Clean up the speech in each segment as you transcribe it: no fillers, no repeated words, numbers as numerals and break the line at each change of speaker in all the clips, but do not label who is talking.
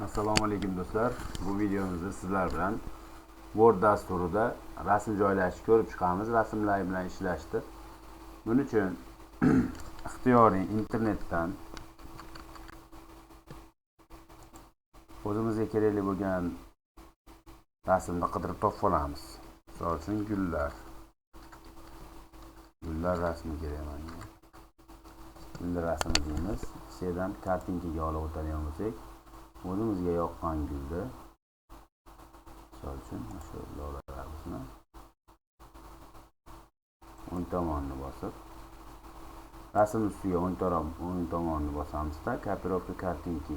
Assalomu alaykum do'stlar. Bu videomizda sizlar bilan Word dasturida rasm joylashni ko'rib chiqamiz. Rasmlar bilan ishlashdi. Buning uchun ixtiyoriy internetdan o'zimizga kerakli bo'lgan rasmni qidirib topib olamiz. Misol uchun gullar rasmi kerak menga. Gullar rasmi deymiz. Sedan kartinkaga olib o'tadigan bo'lsak, o'zimizga yoqqan gulni, misol uchun shu lolalarimizni o'ng tomonini bosib, rasm ustiga o'ng tomonini bosamizda kopirovka kartinka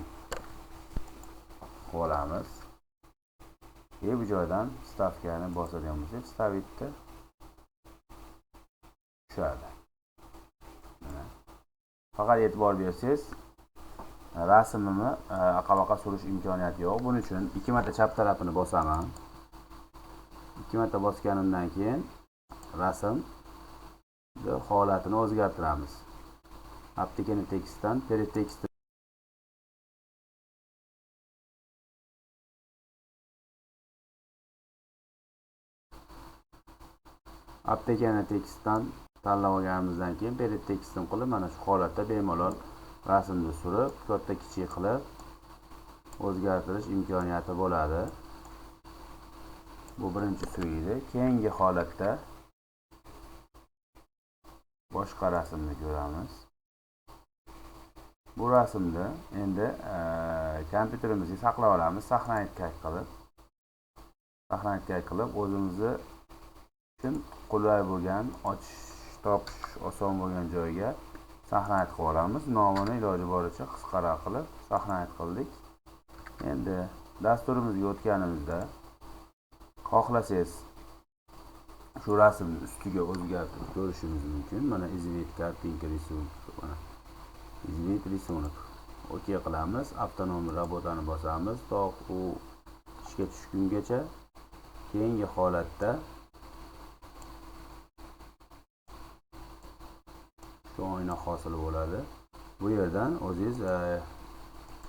olamiz. Bu joydan stavkani bosadigan bo'lsak, stavitda tushadi. Faqat e'tibor bersangiz, rasmimni aqabaqa surish imkoniyati yo'q. Buning uchun 2 marta chap tarafini bosaman. 2 marta bosganimdan keyin rasm holatini o'zgartiramiz. Aptekani tekstdan teletekst aptekani tekstdan tanlab olganimizdan keyin teletekstni qilib mana shu holatda bemalol rasmni surib, katta kichik qilib o'zgartirish imkoniyati bo'ladi. Bu birinchi suydi. Keyingi holatda boshqa rasmni ko'ramiz. Bu rasmni endi kompyuterimizga saqlab olamiz, saqlanayotgan qilib o'zimizni uchun qulay bo'lgan, ochish, topish oson bo'lgan joyga saqlanib qilib olamiz. Nomini iloji boricha qisqaroq qilib saqlanib qildik. Endi dasturimizga o'tganimizda xohlasangiz shu rasmni ustiga o'zgartirib ko'rishingiz mumkin. Mana izvit kartinka рисунок, mana izvit рисунок. OK qilamiz, avtonom rabotani bosamiz to u ishga tushgungacha. Keyingi holatda shu oyna hosil bo'ladi. Bu yerdan o'zingiz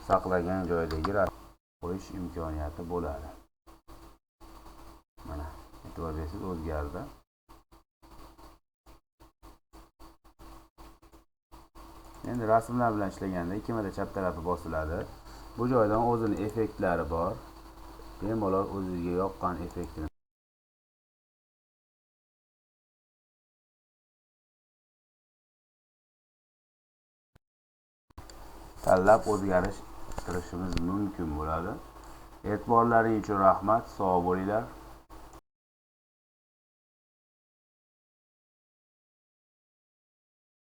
saqlagan joydagi rasm qo'yish imkoniyati bo'ladi. Mana e'tibor bersangiz o'zgardi. Endi rasmlar bilan ishlaganda 2 marta chap tarafi bosiladi. Bu joydan o'zining effektlari bor. Bemalol o'zingizga yoqqan effektini tanlab o'zgartirishimiz mumkin bo'ladi. E'tiborlaringiz uchun rahmat. Sog' bo'linglar.